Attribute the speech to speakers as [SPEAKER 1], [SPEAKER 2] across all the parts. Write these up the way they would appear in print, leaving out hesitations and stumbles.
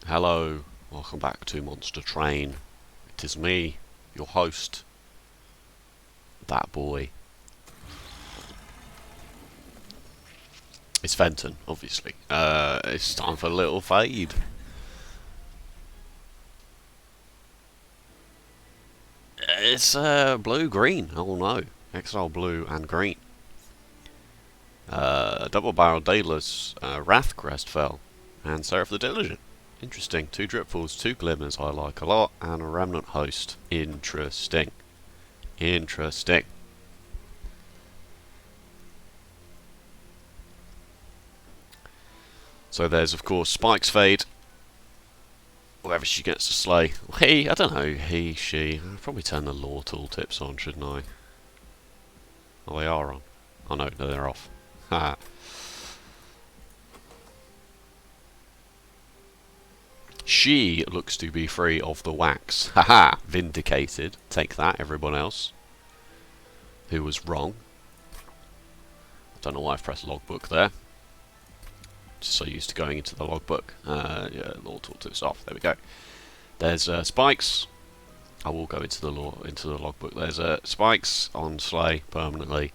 [SPEAKER 1] Hello, welcome back to Monster Train. It is me, your host, that boy. It's Fenton, obviously. It's time for a little fade. It's blue-green, oh no. Exile blue and green. Double-barrel Daedalus, Wrathcrest fell, and Seraph the Diligent. Interesting. 2 Dripfalls, 2 Glimmers I like a lot, and a Remnant Host. Interesting. Interesting. So there's, of course, Spike's Fade. Whoever she gets to slay. He, I don't know, he, she. I'll probably turn the lore tooltips on, shouldn't I? Oh, they are on. Oh no, they're off. Haha. She looks to be free of the wax. Haha! Vindicated. Take that, everyone else who was wrong. I don't know why I've pressed logbook there. Just so used to going into the logbook. Yeah, lore tooltips off. There we go. There's spikes. I will go into the logbook. There's spikes on slay permanently.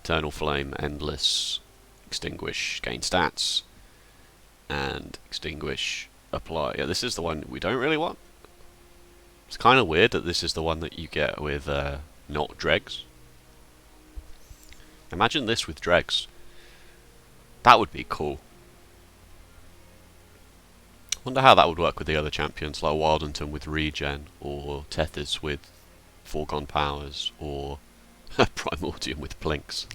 [SPEAKER 1] Eternal flame, endless, extinguish, gain stats, and extinguish, apply. Yeah, this is the one we don't really want. It's kind of weird that this is the one that you get with not dregs. Imagine this with dregs. That would be cool. Wonder how that would work with the other champions, like Wildenton with regen, or Tethys with foregone powers, or Primordium with plinks.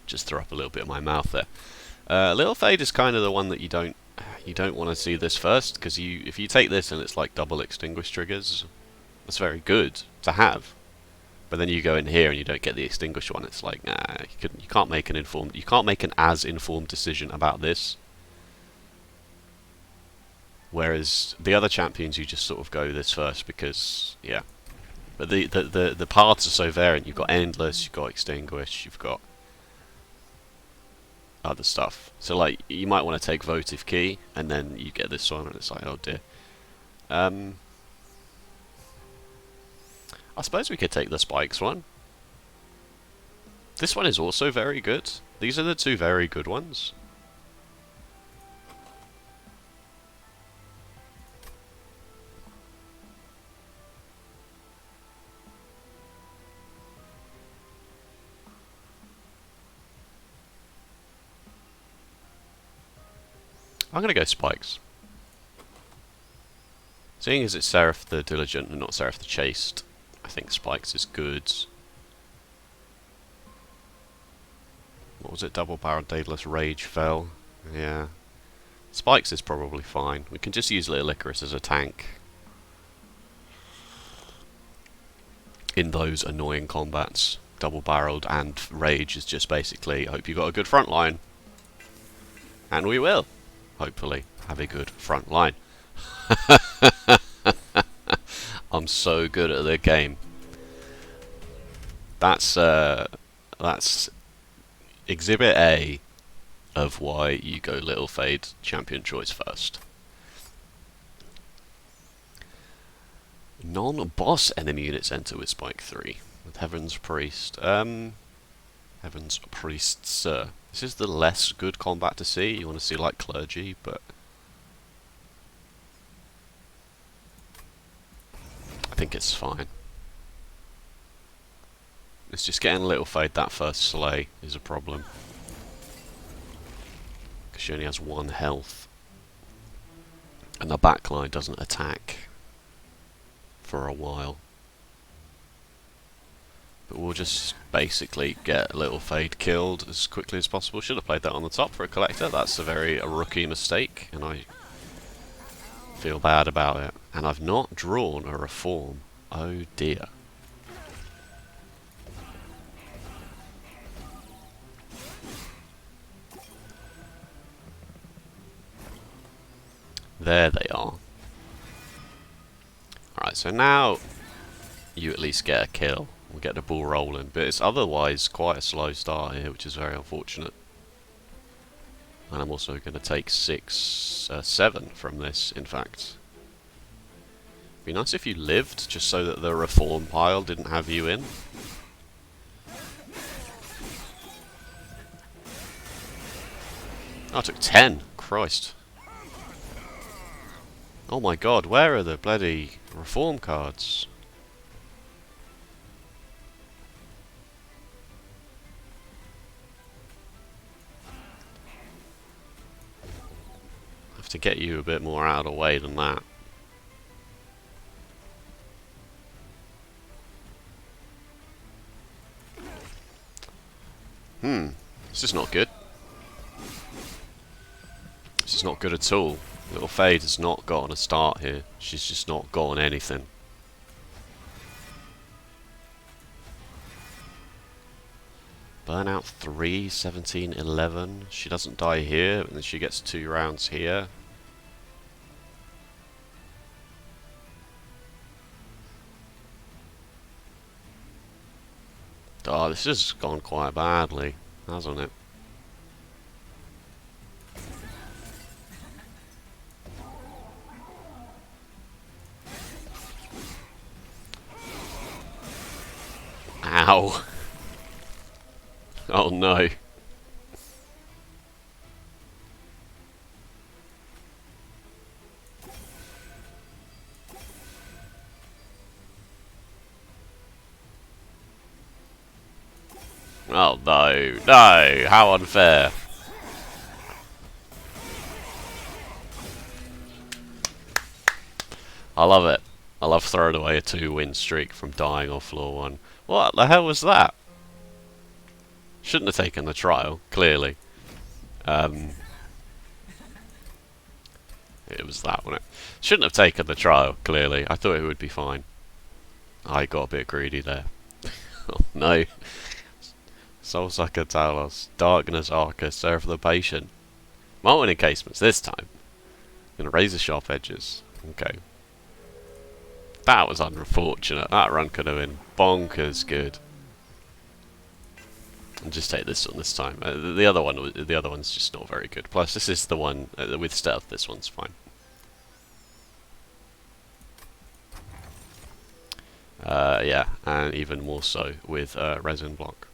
[SPEAKER 1] Just throw up a little bit in my mouth there. Little Fade is kind of the one that you don't want to see this first, because if you take this and it's like double extinguish triggers, that's very good to have. But then you go in here and you don't get the extinguished one. It's like, nah, you can't make an as informed decision about this. Whereas the other champions, you just sort of go this first because, yeah. But the paths are so variant. You've got endless, you've got extinguish, you've got other stuff. So like, you might want to take votive key, and then you get this one, and it's like, oh dear. I suppose we could take the spikes one. This one is also very good. These are the two very good ones. I'm going to go spikes. Seeing as it's Seraph the Diligent and not Seraph the Chaste, I think spikes is good. What was it? Double-barreled Daedalus Rage fell. Yeah. Spikes is probably fine. We can just use Little Icarus as a tank in those annoying combats. Double-barreled and Rage is just basically, I hope you got a good front line. And we will, hopefully, have a good front line. I'm so good at the game. That's Exhibit A of why you go Little Fade champion choice first. Non-boss enemy units enter with Spike 3 with Heaven's Priest. Heaven's Priest, sir. This is the less good combat to see. You want to see like Clergy, but I think it's fine. It's just getting Little Fade that first slay is a problem. Because she only has 1 health. And the backline doesn't attack for a while. But we'll just basically get Little Fade killed as quickly as possible. Should have played that on the top for a collector. That's a rookie mistake, and I feel bad about it. And I've not drawn a reform. Oh dear. There they are. Alright, so now you at least get a kill. We'll get the ball rolling, but it's otherwise quite a slow start here, which is very unfortunate. And I'm also going to take 7 from this, in fact. Be nice if you lived, just so that the reform pile didn't have you in. Oh, I took 10. Christ. Oh my god, where are the bloody reform cards? I have to get you a bit more out of the way than that. This is not good. This is not good at all. Little Fade has not gotten a start here. She's just not gotten anything. Burnout 3, 17, 11. She doesn't die here, and then she gets 2 rounds here. Oh, this has gone quite badly, hasn't it? Ow. Oh no. Oh no, no, how unfair. I love it. I love throwing away a 2-win streak from dying off floor 1. What the hell was that? Shouldn't have taken the trial, clearly. It was that, wasn't it? Shouldn't have taken the trial, clearly. I thought it would be fine. I got a bit greedy there. Oh no. Soulsucker Talos, Darkness Arca, Serve the Patient. Molten Encasements this time. Gonna razor sharp edges. Okay. That was unfortunate. That run could have been bonkers good. And just take this one this time. The other one's just not very good. Plus, this is the one with stealth. This one's fine. Yeah, and even more so with resin block.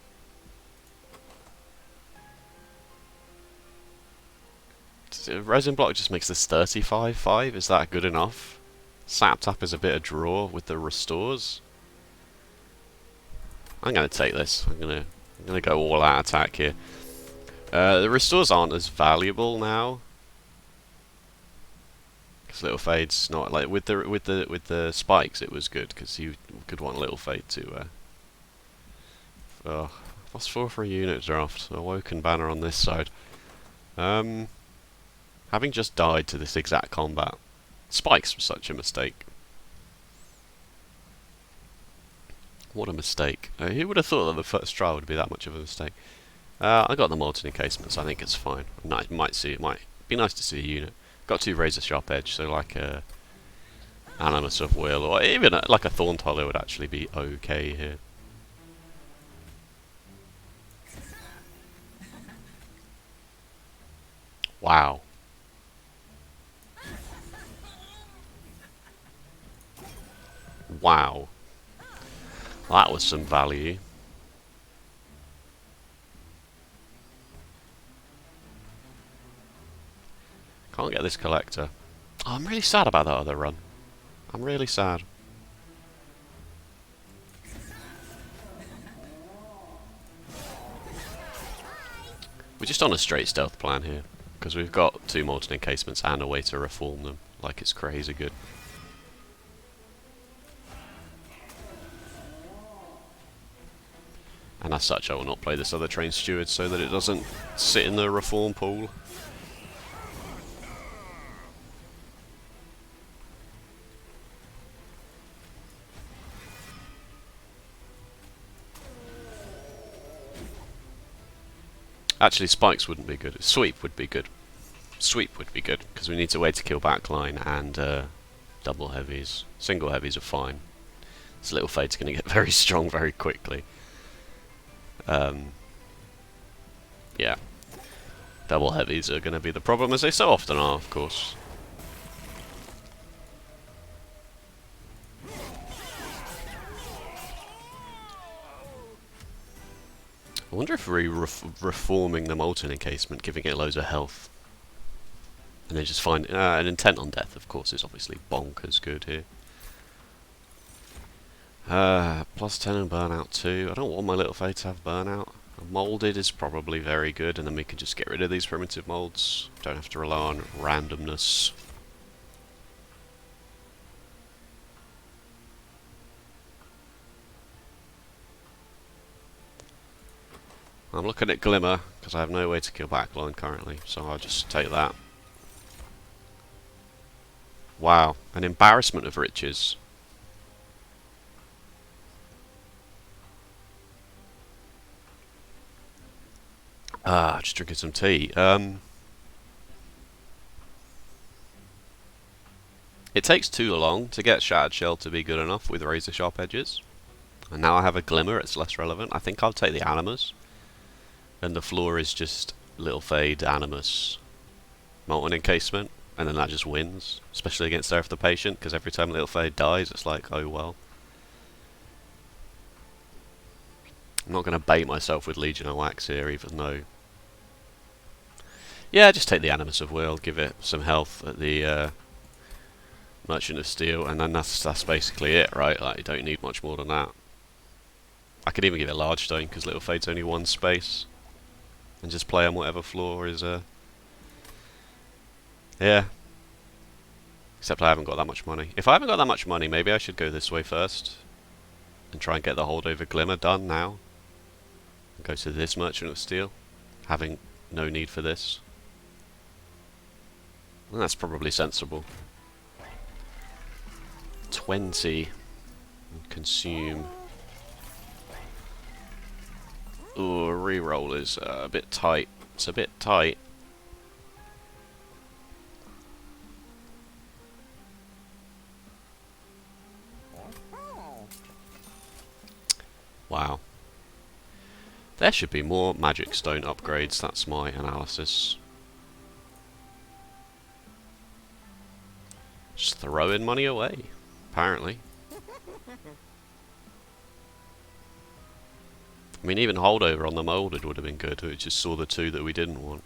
[SPEAKER 1] Resin block just makes this 35-5. Is that good enough? Sap Tap is a bit of draw with the restores. I'm gonna take this. I'm gonna go all out attack here. The restores aren't as valuable now. Because Little Fade's not like with the spikes. It was good because you could want Little Fade to. +4 for a unit draft. Awoken banner on this side. Having just died to this exact combat, spikes was such a mistake. What a mistake. Who would have thought that the first trial would be that much of a mistake? I got the molten encasements, I think it's fine. It might be nice to see a unit. Got 2 razor sharp edge, so like a Animus of Will, or even like a Thorn Toller would actually be okay here. Wow. Wow. That was some value. Can't get this collector. Oh, I'm really sad about that other run. I'm really sad. We're just on a straight stealth plan here. Because we've got 2 molten encasements and a way to reform them. Like it's crazy good. And as such, I will not play this other Train Steward so that it doesn't sit in the reform pool. Actually, spikes wouldn't be good. Sweep would be good. Sweep would be good, because we need to wait to kill backline and double heavies. Single heavies are fine. This Little Fade's going to get very strong very quickly. Yeah. Double heavies are going to be the problem, as they so often are, of course. I wonder if reforming the molten encasement, giving it loads of health, and then just find an intent on death, of course, is obviously bonkers good here. Plus 10 and burnout 2. I don't want my little fade to have burnout. Molded is probably very good, and then we can just get rid of these primitive molds. Don't have to rely on randomness. I'm looking at Glimmer, because I have no way to kill Backline currently, so I'll just take that. Wow, an embarrassment of riches. Just drinking some tea. It takes too long to get Shattered Shell to be good enough with razor sharp edges. And now I have a Glimmer, it's less relevant. I think I'll take the Animus. And the floor is just Little Fade, Animus, Molten Encasement. And then that just wins. Especially against Seraph the Patient, because every time Little Fade dies, it's like, oh well. I'm not going to bait myself with Legion of Wax here, even though... Yeah, just take the Animus of Will, give it some health at the Merchant of Steel, and then that's basically it, right? Like, you don't need much more than that. I could even give it Large Stone, because Little Fade's only one space. And just play on whatever floor is... Yeah. Except I haven't got that much money. If I haven't got that much money, maybe I should go this way first. And try and get the Holdover Glimmer done now. And go to this Merchant of Steel. Having no need for this. And that's probably sensible. 20. Consume. Ooh, a reroll is a bit tight. It's a bit tight. Wow. There should be more Magic Stone upgrades, that's my analysis. Just throwing money away, apparently. I mean, even Holdover on the Molded would have been good, we just saw the two that we didn't want.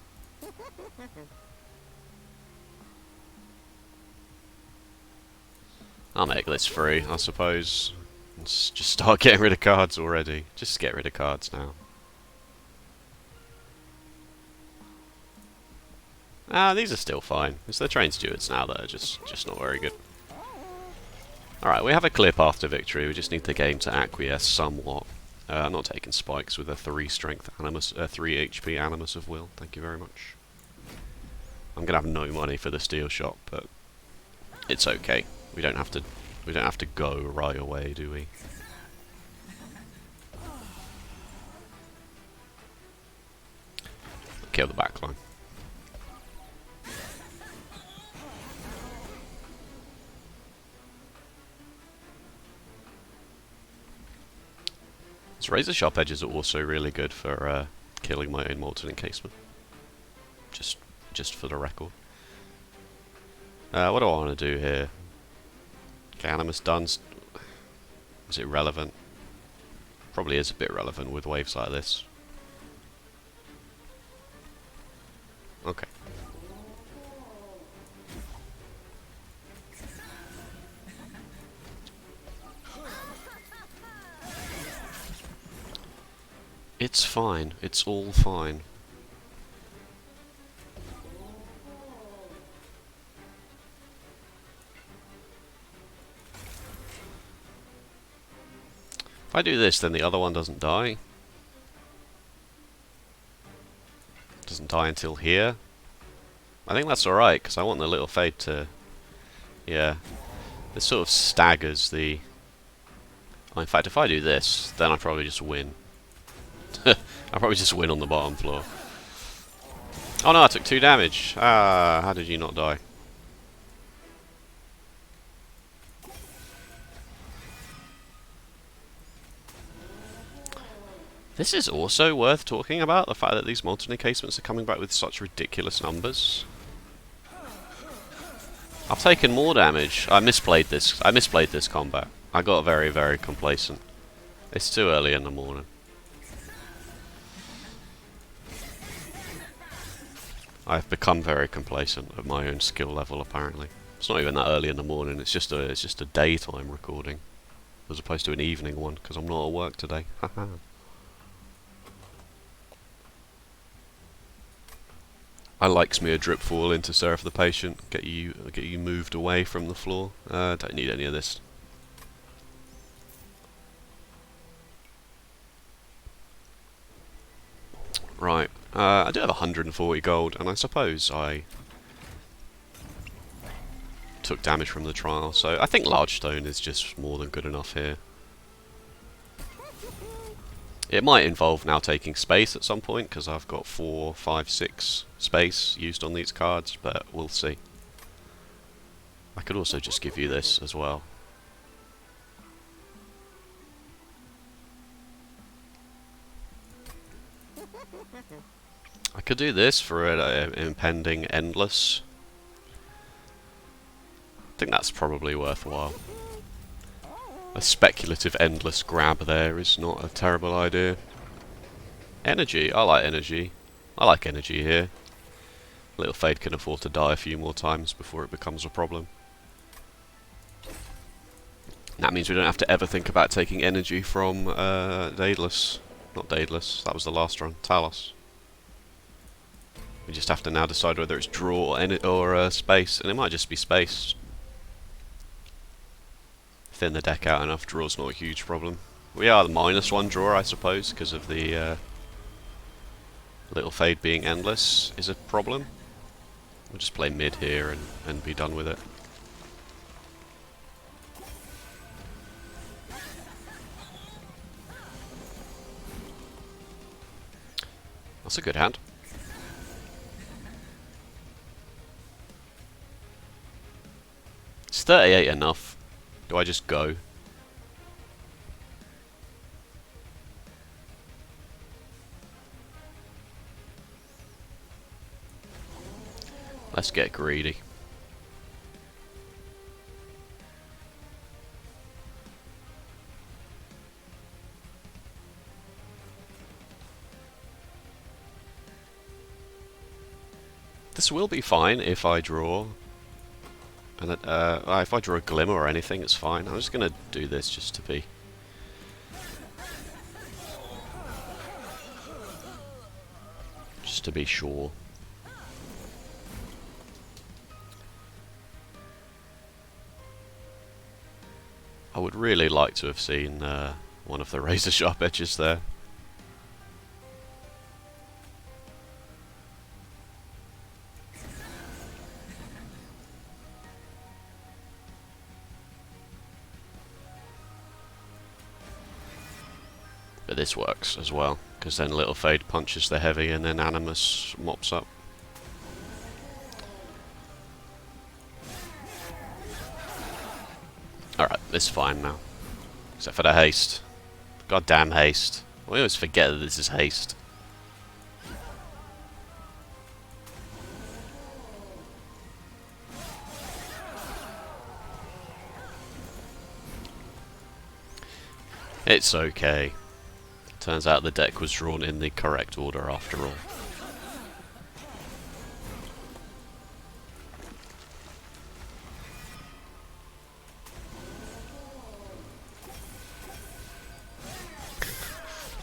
[SPEAKER 1] I'll make this free, I suppose. Let's just start getting rid of cards already. Just get rid of cards now. These are still fine. It's the Train Stewards now that are just not very good. Alright, we have a clear path to victory. We just need the game to acquiesce somewhat. I'm not taking spikes with a 3 strength Animus, 3 HP Animus of Will. Thank you very much. I'm gonna have no money for the steel shop, but it's okay. We don't have to go right away, do we? Kill the backline. So razor sharp edges are also really good for killing my own molten encasement. Just for the record. What do I want to do here? Okay, Animus done. Is it relevant? Probably is a bit relevant with waves like this. Okay. It's fine. It's all fine. If I do this, then the other one doesn't die. Doesn't die until here. I think that's alright, because I want the little fade to... Yeah. This sort of staggers the... Oh, in fact, if I do this, then I probably just win. I'll probably just win on the bottom floor. Oh no, I took 2 damage. How did you not die? This is also worth talking about, the fact that these molten encasements are coming back with such ridiculous numbers. I've taken more damage. I misplayed this combat. I got very, very complacent. It's too early in the morning. I've become very complacent at my own skill level, apparently. It's not even that early in the morning, it's just a daytime recording. As opposed to an evening one, because I'm not at work today. Haha. I likes me a drip fall in to serve the patient, get you moved away from the floor. Don't need any of this. Right, I do have 140 gold, and I suppose I took damage from the trial, so I think large stone is just more than good enough here. It might involve now taking space at some point, because I've got 4, 5, 6 space used on these cards, but we'll see. I could also just give you this as well. I could do this for an impending endless. I think that's probably worthwhile. A speculative endless grab there is not a terrible idea. Energy, I like energy. I like energy here. Little Fade can afford to die a few more times before it becomes a problem. That means we don't have to ever think about taking energy from Daedalus. Not Daedalus, that was the last run. Talos. We just have to now decide whether it's draw or space, and it might just be space. Thin the deck out enough, draw's not a huge problem. We are the -1 draw, I suppose, because of the Little Fade being endless is a problem. We'll just play mid here and be done with it. That's a good hand. Is 38 enough? Do I just go? Let's get greedy. This will be fine if I draw. And if I draw a glimmer or anything, it's fine. I'm just going to do this just to be... just to be sure. I would really like to have seen one of the razor sharp edges there. But this works as well, because then Little Fade punches the heavy and then Animus mops up. Alright, this is fine now. Except for the haste. Goddamn haste. I always forget that this is haste. It's okay. Turns out the deck was drawn in the correct order after all.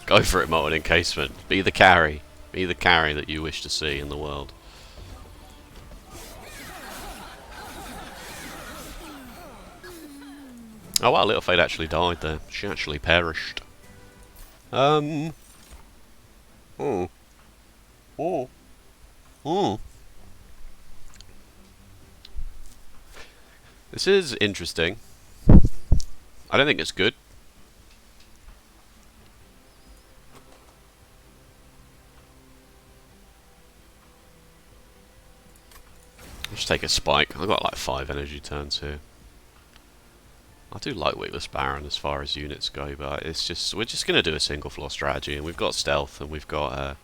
[SPEAKER 1] Go for it, molten encasement. Be the carry. Be the carry that you wish to see in the world. Oh wow, Little Fade actually died there. She actually perished. Oh. This is interesting. I don't think it's good. I'll just take a spike. I've got like 5 energy turns here. I do like Witless Baron as far as units go, but it's just we're just going to do a single floor strategy, and we've got stealth, and we've got.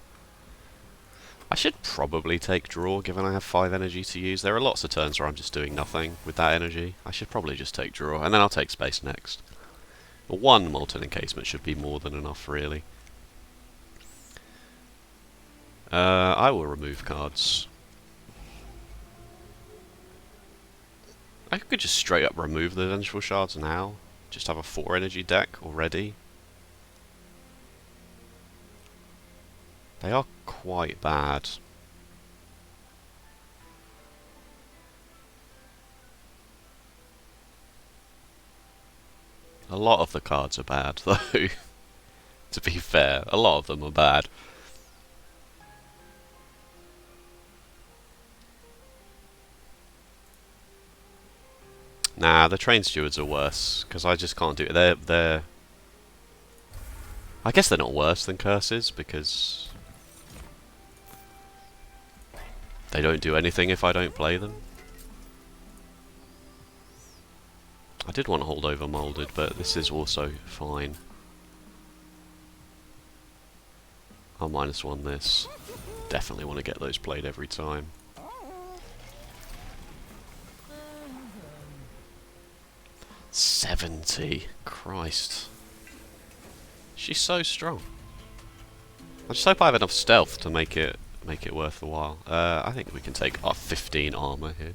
[SPEAKER 1] I should probably take draw, given I have 5 energy to use. There are lots of turns where I'm just doing nothing with that energy. I should probably just take draw, and then I'll take space next. But 1 molten encasement should be more than enough, really. I will remove cards. I could just straight up remove the Vengeful Shards now. Just have a 4 energy deck already. They are quite bad. A lot of the cards are bad, though. To be fair, a lot of them are bad. Nah, the Train Stewards are worse, because I just can't do it. They're... I guess they're not worse than Curses, because... they don't do anything if I don't play them. I did want to hold over Molded, but this is also fine. I'll -1 this. Definitely want to get those played every time. $70. Christ. She's so strong. I just hope I have enough stealth to make it worth the while. I think we can take our 15 armor here.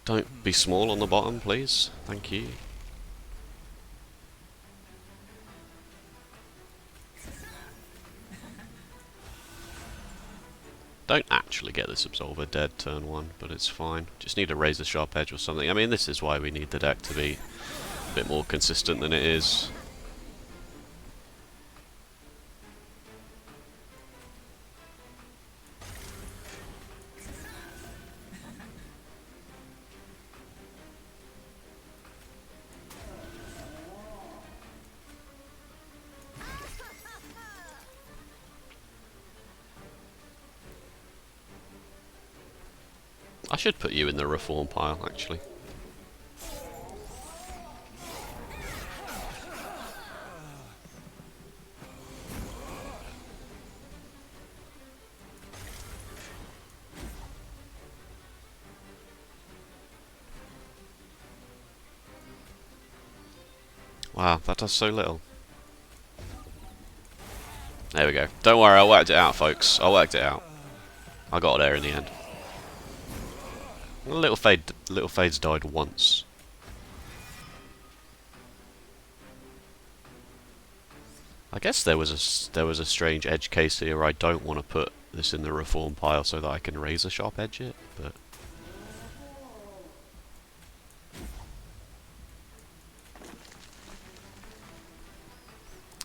[SPEAKER 1] Don't be small on the bottom, please. Thank you. Don't actually get this Absolver dead turn 1, but it's fine. Just need a razor sharp edge or something. I mean, this is why we need the deck to be a bit more consistent than it is. I should put you in the reform pile, actually. Wow, that does so little. There we go. Don't worry, I worked it out, folks. I worked it out. I got there in the end. Little Fade's died once. I guess there was a strange edge case here where I don't want to put this in the reform pile so that I can razor sharp edge it, but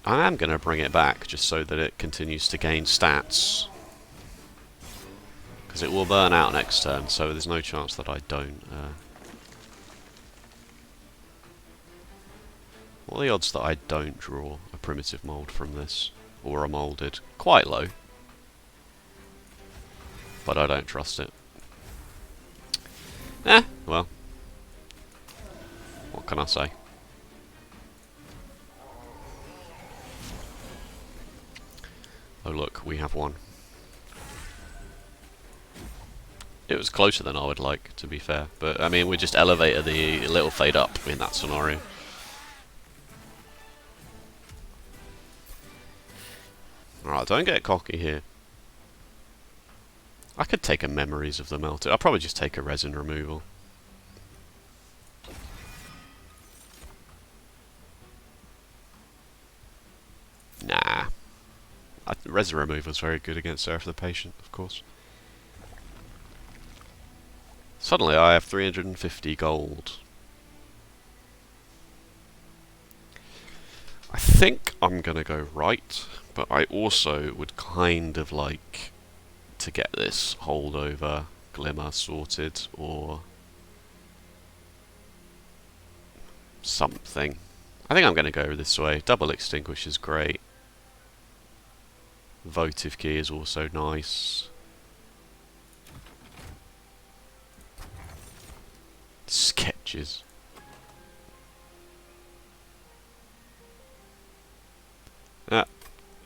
[SPEAKER 1] I am going to bring it back just so that it continues to gain stats. Because it will burn out next turn, so there's no chance that I don't. What are the odds that I don't draw a primitive mould from this? Or a moulded? Quite low. But I don't trust it. Well. What can I say? Oh look, we have one. It was closer than I would like, to be fair. But, I mean, we just elevated the little Fade up in that scenario. Alright, don't get cocky here. I could take a Memories of the Melted. I'll probably just take a Resin Removal. Nah. Resin Removal is very good against Seraph the Patient, of course. Suddenly I have 350 gold. I think I'm gonna go right, but I also would kind of like to get this Holdover Glimmer sorted, or something. I think I'm gonna go this way. Double Extinguish is great. Votive Key is also nice. glitches. Ah,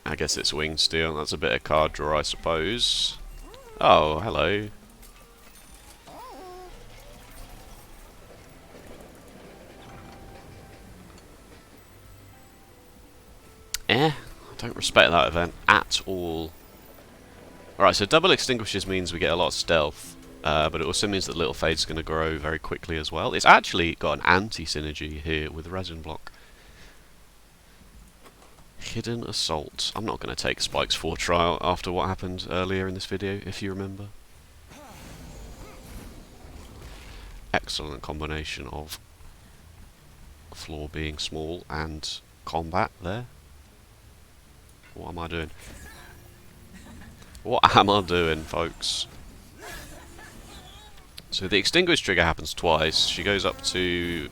[SPEAKER 1] I guess it's wing steel. That's a bit of card draw, I suppose. Oh, hello. I don't respect that event at all. Alright, so double extinguishes means we get a lot of stealth, but it also means that Little Fade's going to grow very quickly as well. It's actually got an anti-synergy here with resin block. Hidden Assault. I'm not going to take Spike's 4 trial after what happened earlier in this video, if you remember. Excellent combination of floor being small and combat there. What am I doing? What am I doing, folks? So the extinguish trigger happens twice. She goes up to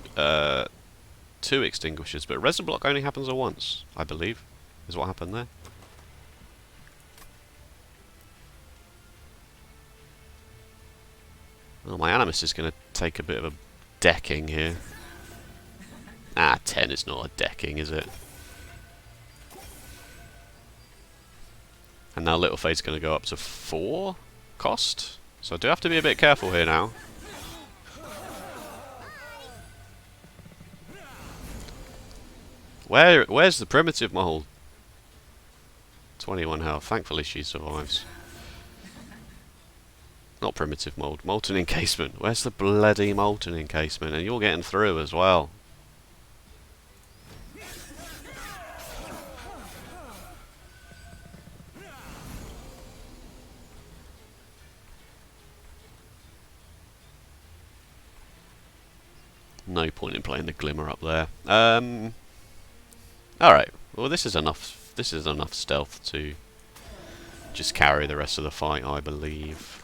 [SPEAKER 1] 2 extinguishers, but resin block only happens once, I believe, is what happened there. Well, my Animus is going to take a bit of a decking here. Ah, 10 is not a decking, is it? And now Little Fade's going to go up to 4 cost. So I do have to be a bit careful here now. Where's the primitive mold? 21 health. Thankfully she survives. Not primitive mold. Molten encasement. Where's the bloody molten encasement? And you're getting through as well. No point in playing the Glimmer up there. Alright. Well, this is enough. This is enough stealth to just carry the rest of the fight, I believe.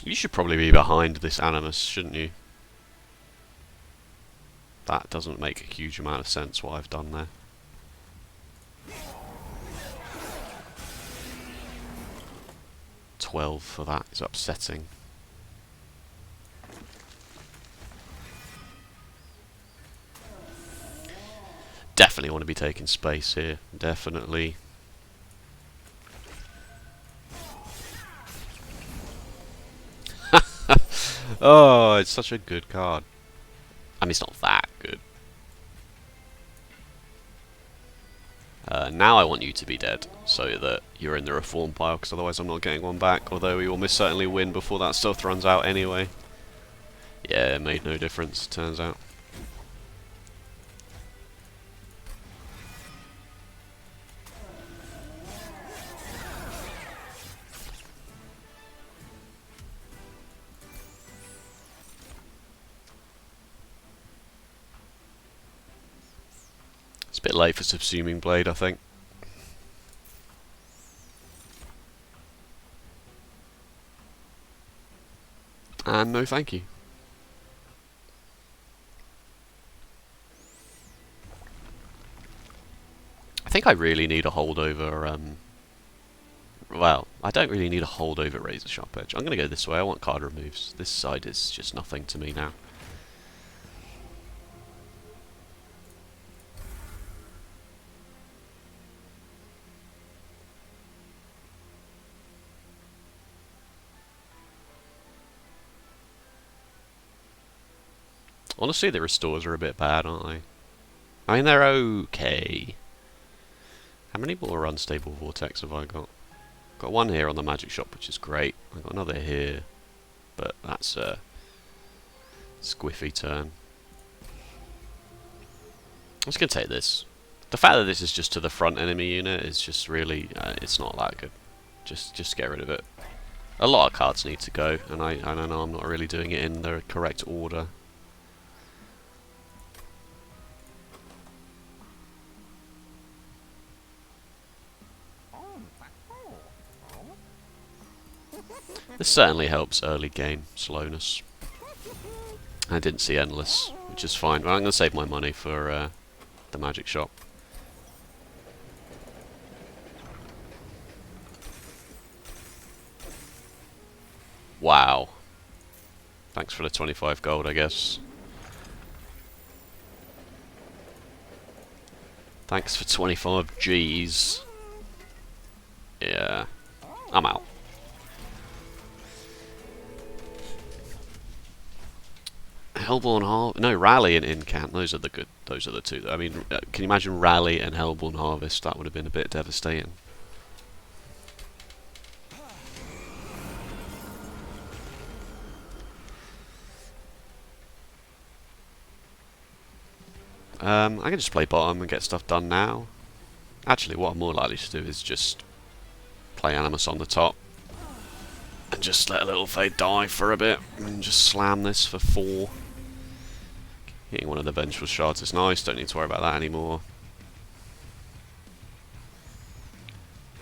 [SPEAKER 1] You should probably be behind this Animus, shouldn't you? That doesn't make a huge amount of sense, what I've done there. $12 for that is upsetting. Definitely want to be taking space here. Definitely. Oh, it's such a good card. I mean, it's not that good. Now I want you to be dead, so that you're in the reform pile, because otherwise I'm not getting one back, although we will most certainly win before that stuff runs out anyway. Yeah, it made no difference, turns out. It's a bit late for Subsuming Blade, I think. And no thank you. I think I really need a holdover, well, I don't really need a holdover Razor Sharp Edge. I'm going to go this way. I want card removes. This side is just nothing to me now. Honestly, the restores are a bit bad, aren't they? I mean, they're okay. How many more unstable vortex have I got? Got one here on the magic shop, which is great. I've got another here, but that's a squiffy turn. I'm just going to take this. The fact that this is just to the front enemy unit is just really, it's not that good. Just get rid of it. A lot of cards need to go, and I don't know, I'm not really doing it in the correct order. This certainly helps early game slowness. I didn't see Endless, which is fine. Well, I'm going to save my money for the magic shop. Wow. Thanks for the 25 gold, I guess. Thanks for 25 G's. Yeah. I'm out. Hellborn Harvest. No, Rally and Incant. Those are the good. Those are the two. I mean, can you imagine Rally and Hellborn Harvest? That would have been a bit devastating. I can just play bottom and get stuff done now. Actually, what I'm more likely to do is just play Animus on the top. And just let a little Fade die for a bit. And just slam this for 4. Hitting one of the Vengeful Shards is nice. Don't need to worry about that anymore.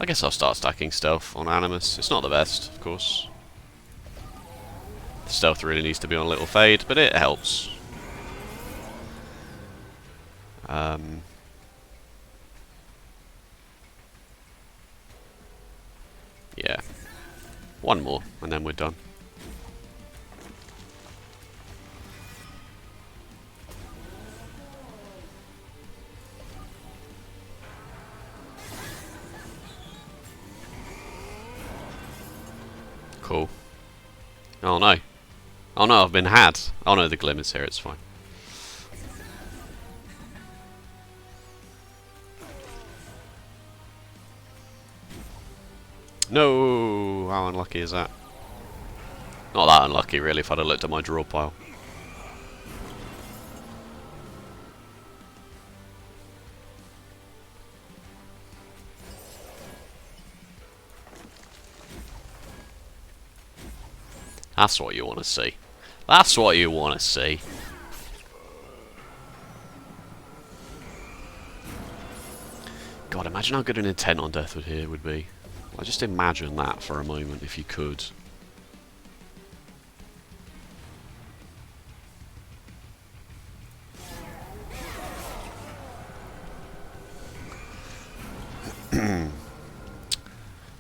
[SPEAKER 1] I guess I'll start stacking Stealth on Animus. It's not the best, of course. The Stealth really needs to be on a little Fade, but it helps. Yeah. One more, and then we're done. Cool. Oh no. Oh no, I've been had. Oh no, the Glimmer's here, it's fine. No! How unlucky is that? Not that unlucky, really, if I'd have looked at my draw pile. That's what you want to see. That's what you want to see. God, imagine how good an intent on death would be. Like, just imagine that for a moment, if you could.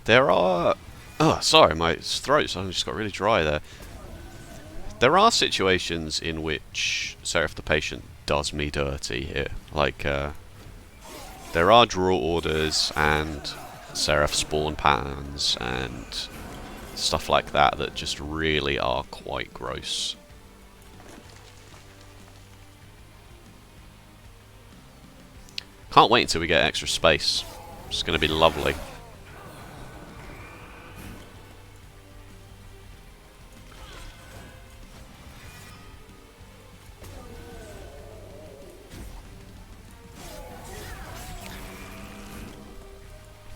[SPEAKER 1] There are... Oh, sorry, my throat just got really dry there. There are situations in which Seraph the Patient does me dirty here. Like, there are draw orders and Seraph spawn patterns and stuff like that that just really are quite gross. Can't wait until we get extra space. It's going to be lovely.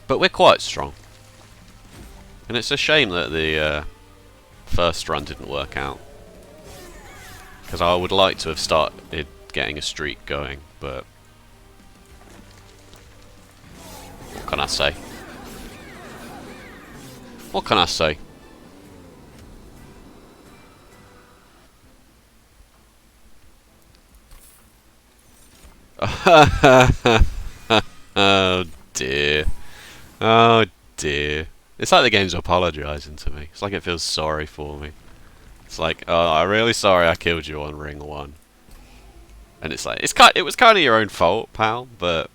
[SPEAKER 1] But we're quite strong. And it's a shame that the first run didn't work out. Because I would like to have started getting a streak going, but... what can I say? What can I say? Oh dear. Oh dear. It's like the game's apologising to me. It's like it feels sorry for me. It's like, oh, I'm really sorry I killed you on ring 1. And it's like, it was kind of your own fault, pal, but...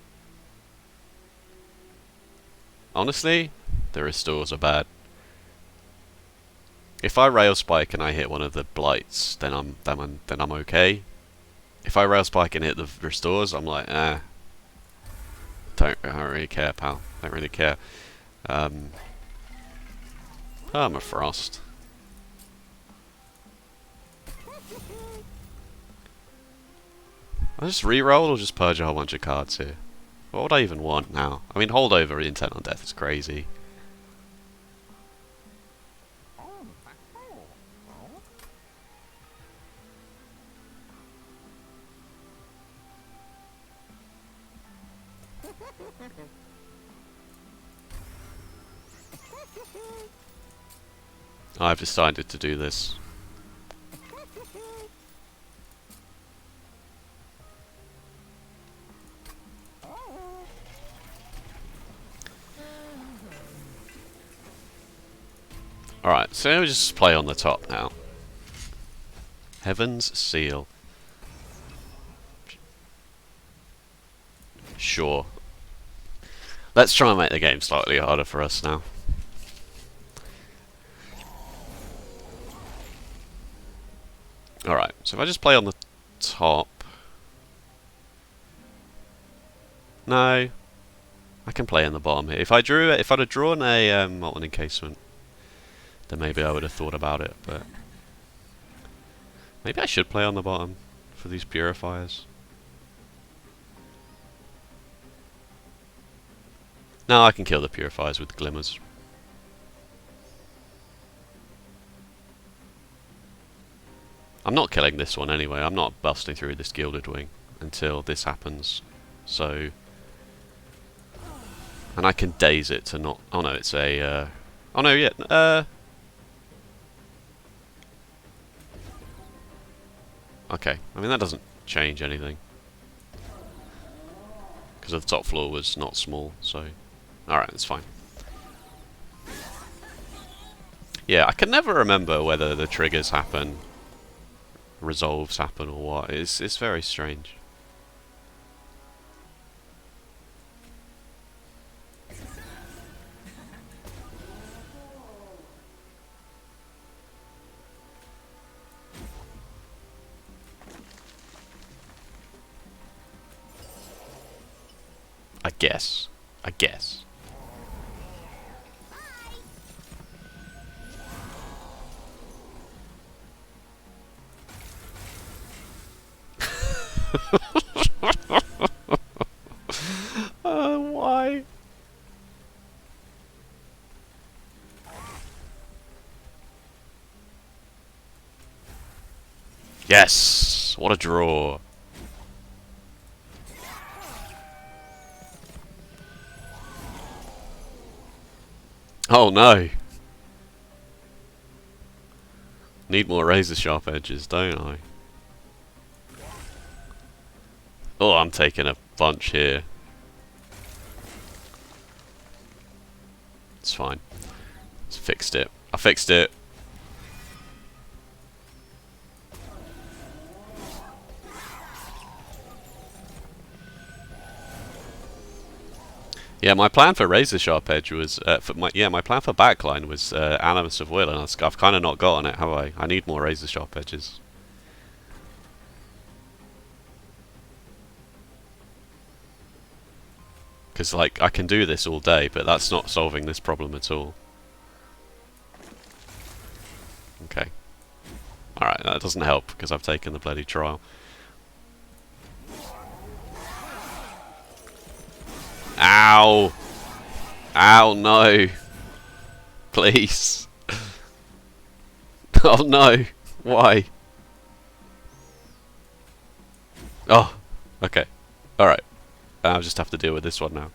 [SPEAKER 1] honestly, the restores are bad. If I rail spike and I hit one of the blights, then I'm okay. If I rail spike and hit the restores, I'm like, I don't really care, pal. Don't really care. Permafrost. I just reroll or just purge a whole bunch of cards here? What would I even want now? I mean, holdover intent on death is crazy. I've decided to do this. Alright, so we'll just play on the top now. Heaven's Seal. Sure. Let's try and make the game slightly harder for us now. Alright, so if I just play on the top... No. I can play in the bottom here. If I'd have drawn a molten encasement, then maybe I would have thought about it, but... Maybe I should play on the bottom for these purifiers. No, I can kill the purifiers with glimmers. I'm not killing this one anyway. I'm not busting through this gilded wing until this happens. So... And I can daze it to not... Oh no, it's a... Oh no, yeah. Okay, I mean that doesn't change anything. Because the top floor was not small, so... Alright, that's fine. Yeah, I can never remember whether the triggers happen, resolves happen, or what. It's very strange. I guess. Why? Yes! What a draw. Oh no! Need more razor sharp edges, don't I? Oh, I'm taking a bunch here. It's fine. Just fixed it. I fixed it. Yeah, my plan for razor sharp edge was my plan for backline was Animus of Will, and I've kind of not gotten it, have I? I need more razor sharp edges. Because like I can do this all day, but that's not solving this problem at all. Okay. Alright, that doesn't help because I've taken the bloody trial. Ow! Ow, no! Please! Oh no! Why? Oh! Okay. Alright. I'll just have to deal with this one now.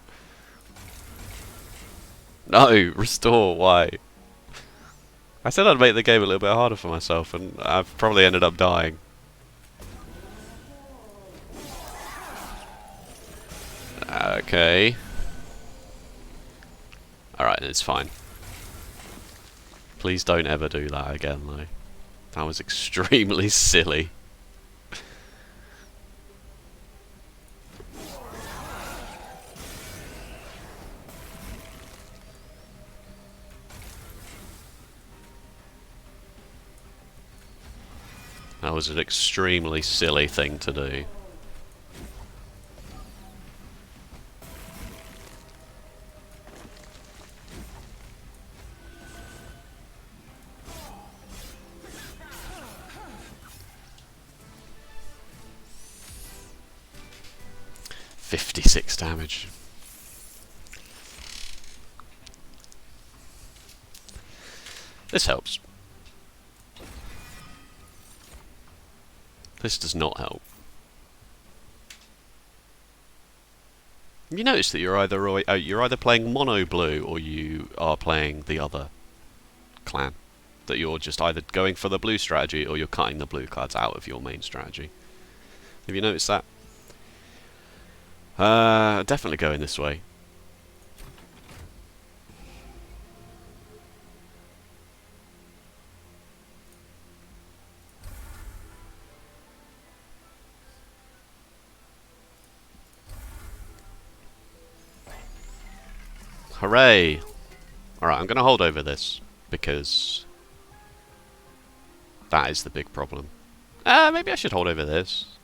[SPEAKER 1] No! Restore! Why? I said I'd make the game a little bit harder for myself, and I've probably ended up dying. Okay. Alright, it's fine. Please don't ever do that again, though. That was extremely silly. That was an extremely silly thing to do. .56 damage. This helps. This does not help. You notice that you're either playing mono blue or you are playing the other clan. That you're just either going for the blue strategy or you're cutting the blue cards out of your main strategy. Have you noticed that? Definitely going this way. Hooray! Alright, I'm going to hold over this, because that is the big problem. Maybe I should hold over this.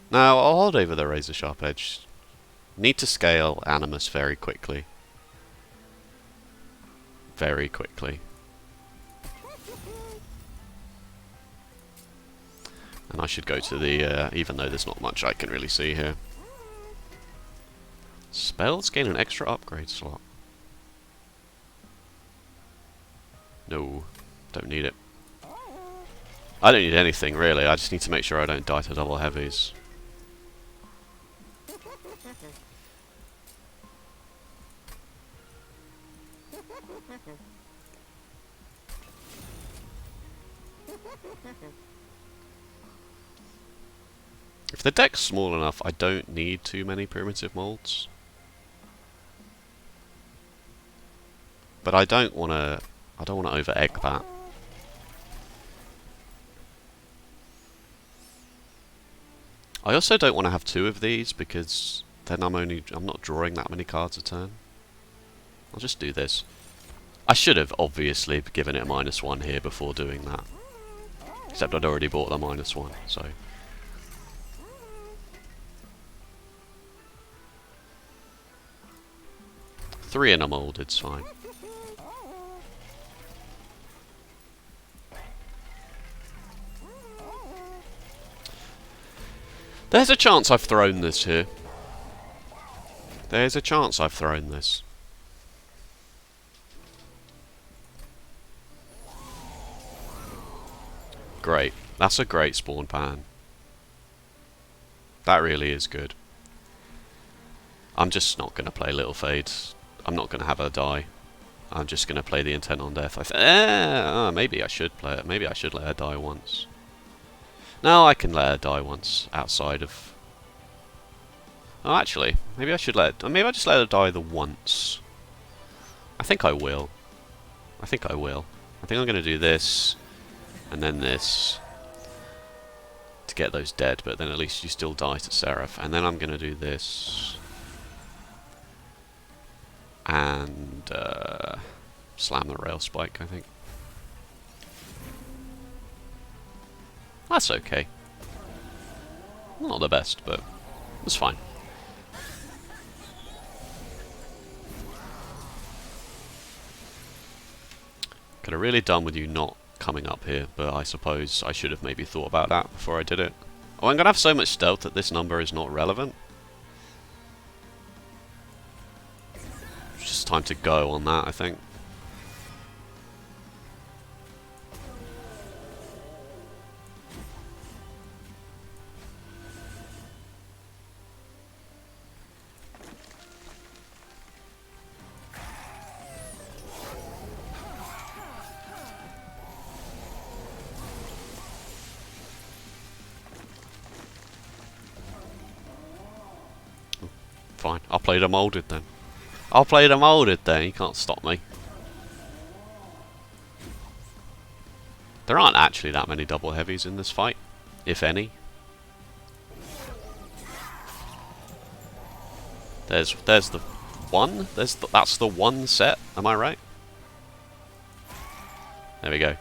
[SPEAKER 1] No, I'll hold over the razor sharp edge. Need to scale Animus very quickly. Very quickly. And I should go to the, even though there's not much I can really see here. Spells gain an extra upgrade slot. No, don't need it. I don't need anything really, I just need to make sure I don't die to double heavies. If the deck's small enough, I don't need too many primitive molds. But I don't want to over egg that. I also don't want to have two of these because then I'm not drawing that many cards a turn. I'll just do this. I should have obviously given it a -1 here before doing that. Except I'd already bought the -1, so. Three in a mold, it's fine. There's a chance I've thrown this here. There's a chance I've thrown this. Great. That's a great spawn pan. That really is good. I'm just not going to play Little Fades. I'm not going to have her die. I'm just going to play the Intent on Death. Maybe I should play it. Maybe I should let her die once. No, I can let her die once outside of... Oh, actually, maybe I should maybe I just let her die the once. I think I will. I think I'm going to do this, and then this, to get those dead, but then at least you still die to Seraph. And then I'm going to do this, and slam the rail spike, I think. That's okay. Not the best, but it's fine. Could have really done with you not coming up here, but I suppose I should have maybe thought about that before I did it. Oh, I'm going to have so much stealth that this number is not relevant. It's just time to go on that, I think. Fine, I'll play the molded then. I'll play the molded then, you can't stop me. There aren't actually that many double heavies in this fight, if any. There's the one, that's the one set, am I right? There we go.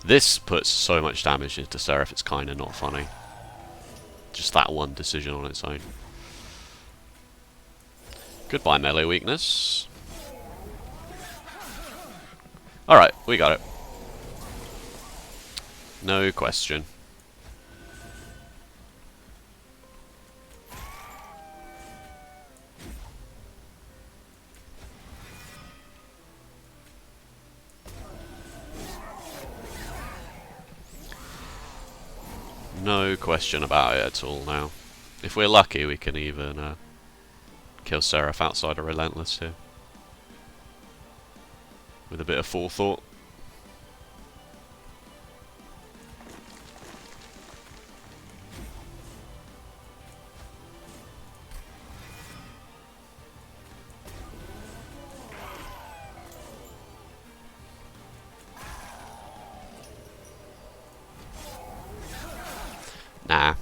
[SPEAKER 1] This puts so much damage into Seraph, it's kind of not funny. Just that one decision on its own. Goodbye, melee weakness. Alright, we got it. No question. No question about it at all now. If we're lucky, we can even kill Seraph outside of Relentless here. With a bit of forethought. Nah.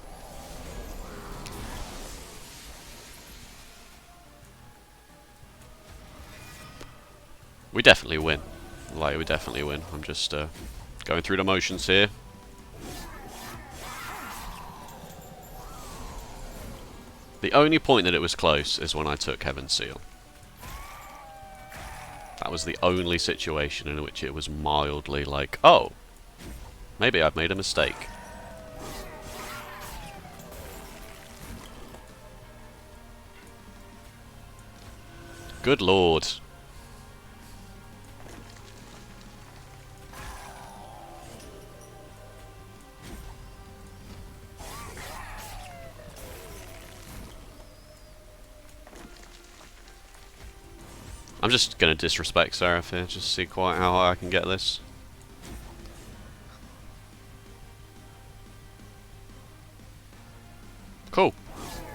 [SPEAKER 1] definitely win. Like, we definitely win. I'm just going through the motions here. The only point that it was close is when I took Heaven's Seal. That was the only situation in which it was mildly like, oh, maybe I've made a mistake. Good lord. I'm just going to disrespect Seraph here, just see quite how high I can get this. Cool.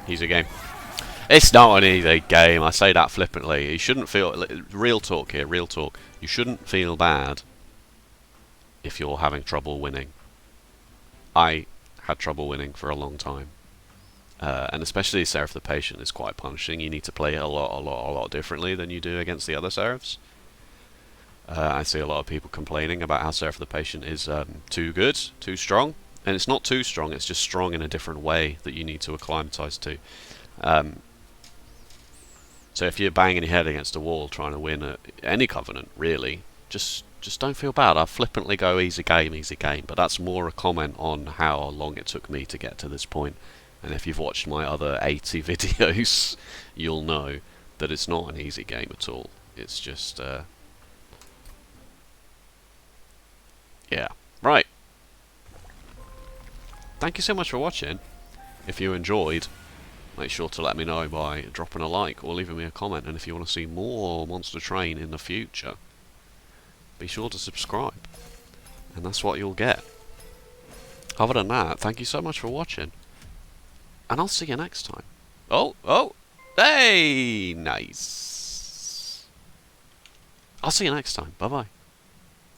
[SPEAKER 1] Easy game. It's not an easy game, I say that flippantly. You shouldn't feel... Real talk here, real talk. You shouldn't feel bad if you're having trouble winning. I had trouble winning for a long time. And especially Seraph the Patient is quite punishing. You need to play a lot differently than you do against the other Seraphs. I see a lot of people complaining about how Seraph the Patient is too good, too strong. And it's not too strong, it's just strong in a different way that you need to acclimatise to. So if you're banging your head against a wall trying to win any Covenant, really, just don't feel bad. I flippantly go easy game, but that's more a comment on how long it took me to get to this point. And if you've watched my other 80 videos, you'll know that it's not an easy game at all. It's just, yeah. Right. Thank you so much for watching. If you enjoyed, make sure to let me know by dropping a like or leaving me a comment. And if you want to see more Monster Train in the future, be sure to subscribe. And that's what you'll get. Other than that, thank you so much for watching. And I'll see you next time. Oh, hey, nice. I'll see you next time. Bye-bye.